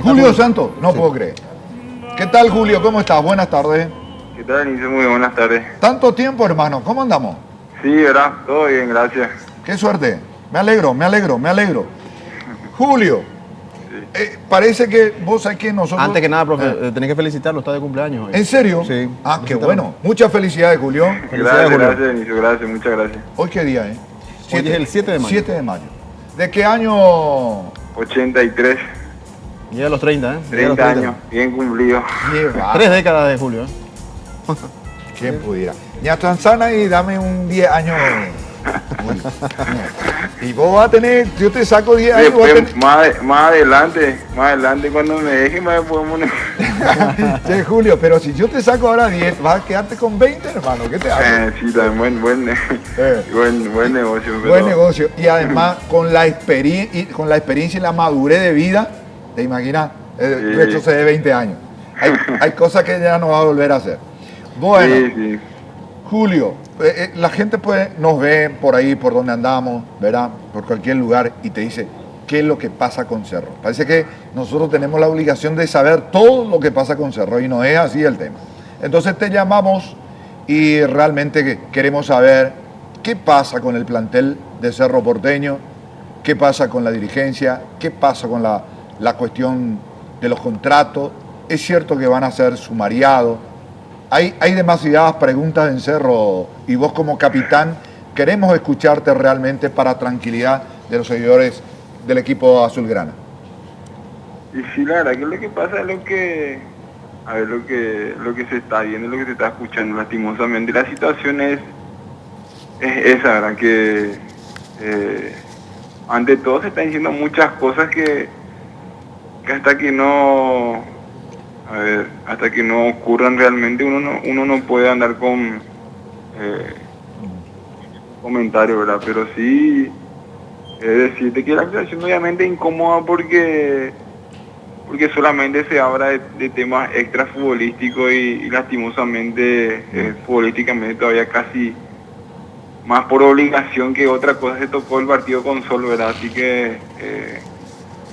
Julio Santos, no puedo creer. ¿Qué tal, Julio? ¿Cómo estás? Buenas tardes. ¿Qué tal, Inicio? Muy buenas tardes. Tanto tiempo, hermano. ¿Cómo andamos? Sí, ¿verdad? Todo bien, gracias. Qué suerte. Me alegro. Julio, parece que vos sabés que nosotros... Antes que nada, profe, tenés que felicitarlo, está de cumpleaños hoy. ¿En serio? Sí. Ah, qué bueno. Muchas felicidades, Julio. Gracias, Inicio, gracias, muchas gracias. ¿Hoy qué día es? Hoy es el 7 de mayo. 7 de mayo. ¿De qué año? 83, Llega a los 30, ¿eh? Llega a los 30 años, bien cumplido. Lleva. 3 décadas de Julio, ¿eh? ¿Quién pudiera? Ya transana y dame un 10 años. Y vos vas a tener, yo te saco 10 años. Después, más adelante, cuando me dejen, me podemos... Sí, Julio, pero si yo te saco ahora 10, vas a quedarte con 20, hermano. ¿Qué te haces? sí, también buen negocio. Pero... Buen negocio. Y además, con la experiencia y la madurez de vida, te imaginas, retrocede 20 años. Hay cosas que ya no va a volver a hacer. Bueno, sí. Julio, la gente nos ve por ahí, por donde andamos, ¿verdad? Por cualquier lugar y te dice, ¿qué es lo que pasa con Cerro? Parece que nosotros tenemos la obligación de saber todo lo que pasa con Cerro y no es así el tema. Entonces te llamamos y realmente queremos saber qué pasa con el plantel de Cerro Porteño, qué pasa con la dirigencia, qué pasa con la cuestión de los contratos. Es cierto que van a ser sumariados. Hay demasiadas preguntas en Cerro y vos como capitán queremos escucharte realmente para tranquilidad de los seguidores del equipo azulgrana. Y sí, la verdad que lo que pasa es lo que se está viendo, lo que se está escuchando lastimosamente. La situación es esa, ¿verdad? Que ante todo se están diciendo muchas cosas que hasta que no ocurran realmente uno no puede andar con comentarios, ¿verdad? Pero sí decirte que la situación obviamente es incómoda porque solamente se habla de temas extra futbolísticos y lastimosamente futbolísticamente todavía casi más por obligación que otra cosa se tocó el partido con Sol, ¿verdad? Así que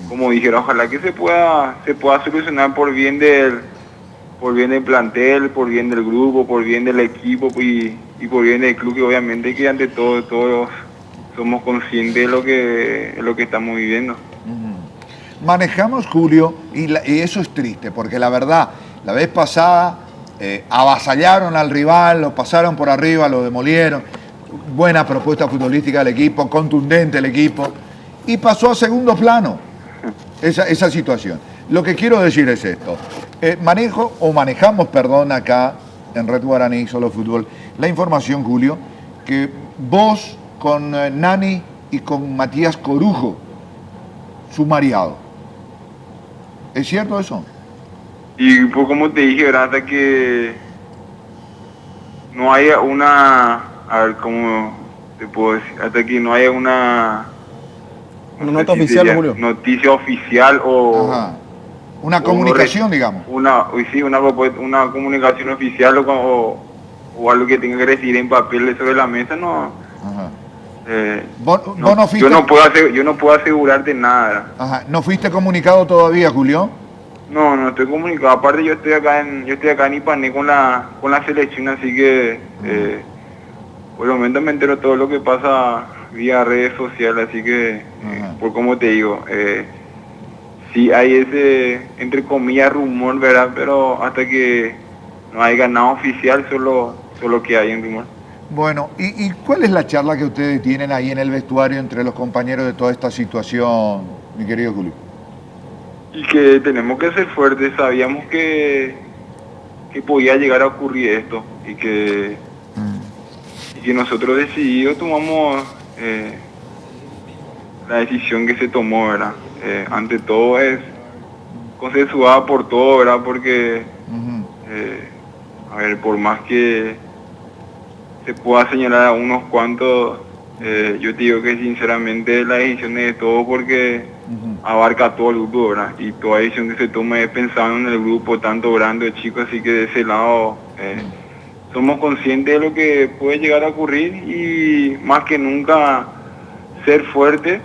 como dijera, ojalá que se pueda solucionar por bien del plantel, por bien del grupo, por bien del equipo y por bien del club, que obviamente que ante todo todos somos conscientes de lo que estamos viviendo. Manejamos, Julio, y eso es triste, porque la verdad, la vez pasada avasallaron al rival, lo pasaron por arriba, lo demolieron, buena propuesta futbolística del equipo, contundente el equipo, y pasó a segundo plano esa situación. Lo que quiero decir es esto, manejamos acá en Red Guaraní Solo Fútbol, la información, Julio, que vos con Nani y con Matías Corujo, sumariado. ¿Es cierto eso? Y pues como te dije, ¿verdad? Hasta que no haya una... A ver, ¿cómo te puedo decir? Hasta que no haya una nota oficial, Julio. Noticia oficial o... Ajá. Una comunicación, digamos. Una comunicación oficial o algo que tenga que decir en papel sobre la mesa, no... Ajá. Yo no puedo asegurarte nada. Ajá. ¿No fuiste comunicado todavía, Julio? No estoy comunicado. Aparte yo estoy acá en Ipané con la selección, así que por el momento me entero todo lo que pasa vía redes sociales, así que por como te digo, sí hay ese entre comillas rumor, ¿verdad? Pero hasta que no haya nada oficial, solo que hay en rumor. Bueno, ¿y cuál es la charla que ustedes tienen ahí en el vestuario entre los compañeros de toda esta situación, mi querido Julio? Y que tenemos que ser fuertes, sabíamos que podía llegar a ocurrir esto y que nosotros decididos tomamos la decisión que se tomó, ¿verdad? Ante todo es consensuada por todo, ¿verdad? Porque, por más que se pueda señalar a unos cuantos, yo te digo que sinceramente la decisión es de todo porque abarca a todo el grupo, ¿verdad? Y toda decisión que se tome es pensando en el grupo, tanto grande o chico, así que de ese lado somos conscientes de lo que puede llegar a ocurrir y más que nunca ser fuerte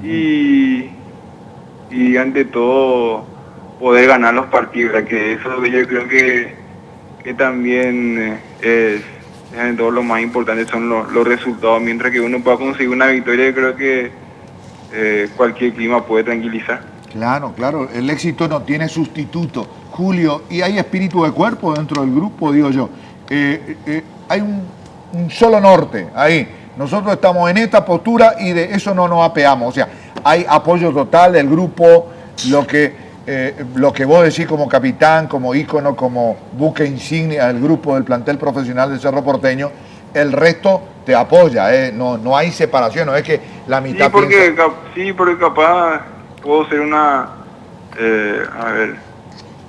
y ante todo poder ganar los partidos, ¿verdad? Que eso yo creo que también es en todo lo más importante son los resultados. Mientras que uno pueda conseguir una victoria, yo creo que cualquier clima puede tranquilizar. Claro, claro, el éxito no tiene sustituto. Julio, y hay espíritu de cuerpo dentro del grupo, digo yo. Hay un solo norte ahí. Nosotros estamos en esta postura y de eso no nos apeamos. O sea, hay apoyo total del grupo, lo que vos decís como capitán, como ícono, como buque insignia del grupo del plantel profesional de Cerro Porteño, el resto te apoya, no hay separación, no es que la mitad porque capaz puedo ser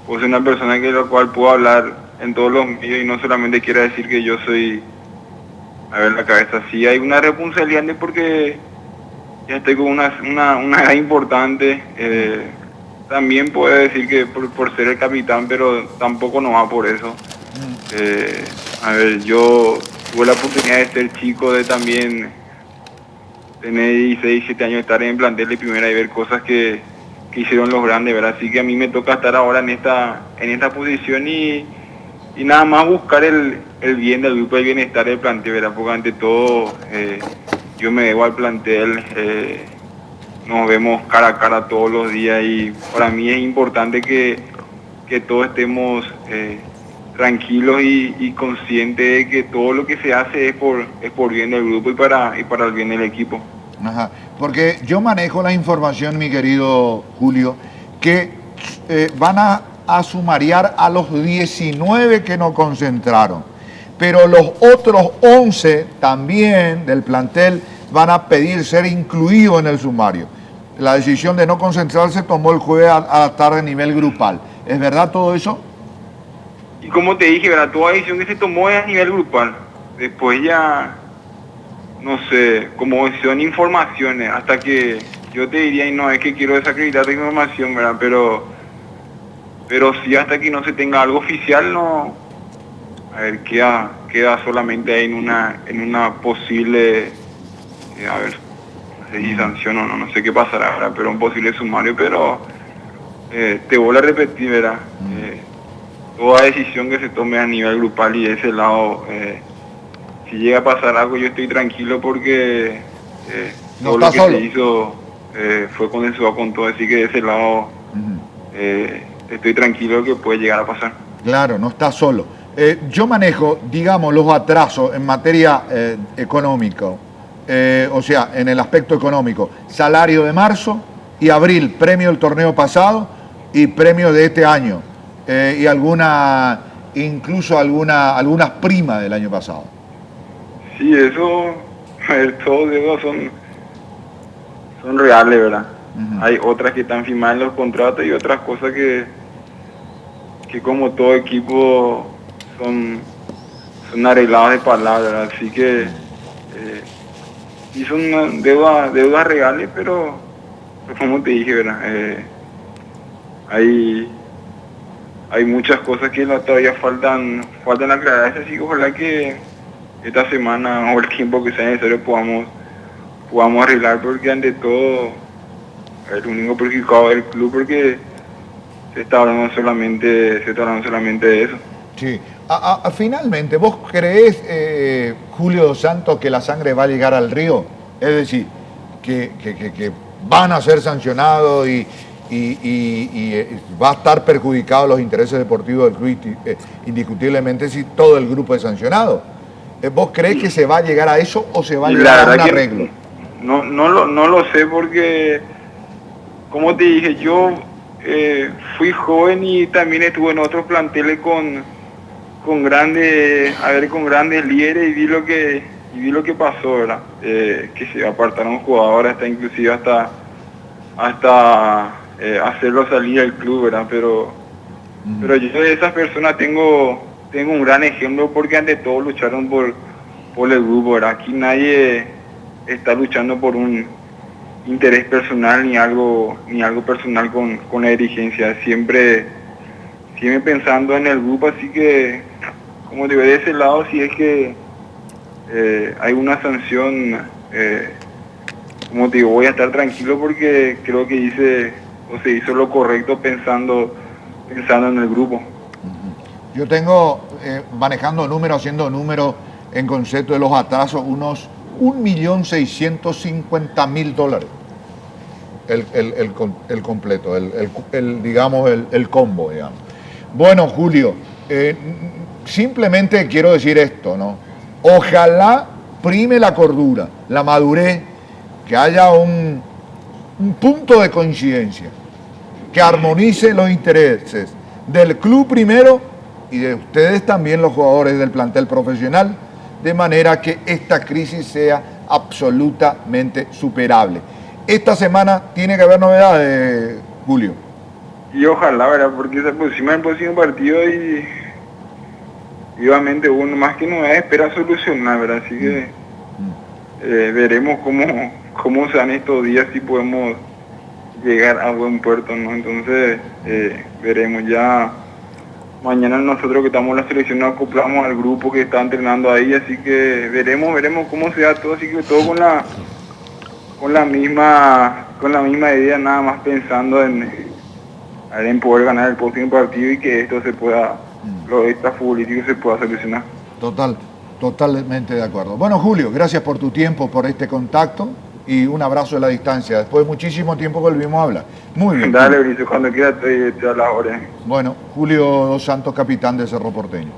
puedo ser una persona que la cual puedo hablar en todos los medios y no solamente quiera decir que yo soy, la cabeza. Sí hay una responsabilidad porque ya estoy con una edad importante. También puedo decir que por ser el capitán, pero tampoco no va por eso. Yo tuve la oportunidad de ser chico, de también tener 16, 17 años, estar en el plantel de primera y ver cosas que hicieron los grandes, ¿verdad? Así que a mí me toca estar ahora en esta posición y nada más buscar el bien del grupo, el bienestar del plantel, ¿verdad? Porque ante todo yo me debo al plantel, nos vemos cara a cara todos los días y para mí es importante que todos estemos tranquilos y conscientes de que todo lo que se hace es por bien del grupo y para el bien del equipo. Ajá, porque yo manejo la información, mi querido Julio, que van a sumariar a los 19 que no concentraron, pero los otros 11 también del plantel van a pedir ser incluidos en el sumario. La decisión de no concentrarse tomó el jueves a la tarde a nivel grupal. ¿Es verdad todo eso? Y como te dije, ¿verdad? Toda decisión que se tomó es a nivel grupal. Después ya, no sé, como son informaciones, hasta que yo te diría, y no es que quiero desacreditar la información, ¿verdad? Pero sí, hasta que no se tenga algo oficial, no, queda solamente ahí en una posible, no sé si sanción o no sé qué pasará, ¿verdad? Pero un posible sumario, pero te vuelvo a repetir, ¿verdad? Toda decisión que se tome a nivel grupal y de ese lado, si llega a pasar algo, yo estoy tranquilo porque todo lo que se hizo fue consensuado con todo, así que de ese lado estoy tranquilo que puede llegar a pasar. Claro, no está solo. Yo manejo, digamos, los atrasos en materia económica, o sea, en el aspecto económico, salario de marzo y abril, premio del torneo pasado y premio de este año, y incluso algunas primas del año pasado. Sí, eso, todos esos son reales, ¿verdad? Hay otras que están firmadas en los contratos y otras cosas que como todo equipo son arregladas de palabras, ¿verdad? Así que sí son deudas reales, pero como te dije, ¿verdad? Hay muchas cosas que todavía faltan aclararse, así que ojalá que esta semana o el tiempo que sea necesario podamos arreglar, porque ante todo el único perjudicado del club, porque se está hablando solamente de eso. Sí. Finalmente, ¿vos creés, Julio Dos Santos, que la sangre va a llegar al río? Es decir, que van a ser sancionados y va a estar perjudicados los intereses deportivos del club indiscutiblemente si todo el grupo es sancionado. ¿Vos creés que se va a llegar a eso o se va a llegar a un arreglo? No lo sé porque, como te dije, yo fui joven y también estuve en otros planteles con grandes líderes y vi lo que pasó, ¿verdad? Que se apartaron jugadores hasta hacerlo salir del club, ¿verdad? Pero yo de esas personas tengo un gran ejemplo porque ante todo lucharon por el grupo, ¿verdad? Aquí nadie está luchando por un interés personal ni algo personal con la dirigencia, siempre pensando en el grupo, así que como digo, de ese lado si es que hay una sanción, como te digo, voy a estar tranquilo porque creo que se hizo lo correcto pensando pensando en el grupo. Yo tengo, manejando números, haciendo números en concepto de los atrasos, unos 1.650.000 dólares. El completo, digamos, el combo, digamos. Bueno, Julio, simplemente quiero decir esto, ¿no? Ojalá prime la cordura, la madurez, que haya un punto de coincidencia, que armonice los intereses del club primero y de ustedes también, los jugadores del plantel profesional, de manera que esta crisis sea absolutamente superable. Esta semana tiene que haber novedades, Julio. Y ojalá, ¿verdad? Porque se aproxima el próximo partido y obviamente uno más que novedades espera solucionar, ¿verdad? Así que veremos cómo se dan estos días, si podemos llegar a buen puerto, ¿no? Entonces veremos ya. Mañana nosotros que estamos en la selección nos acoplamos al grupo que está entrenando ahí, así que veremos cómo se da todo, así que todo con la misma idea, nada más pensando en poder ganar el próximo partido y que esto se pueda, lo extrafutbolístico se pueda solucionar. Totalmente de acuerdo. Bueno, Julio, gracias por tu tiempo, por este contacto y un abrazo a la distancia. Después de muchísimo tiempo volvimos a hablar. Muy bien. Dale, Bricio, cuando quieras estoy a las horas. Bueno, Julio Dos Santos, capitán de Cerro Porteño.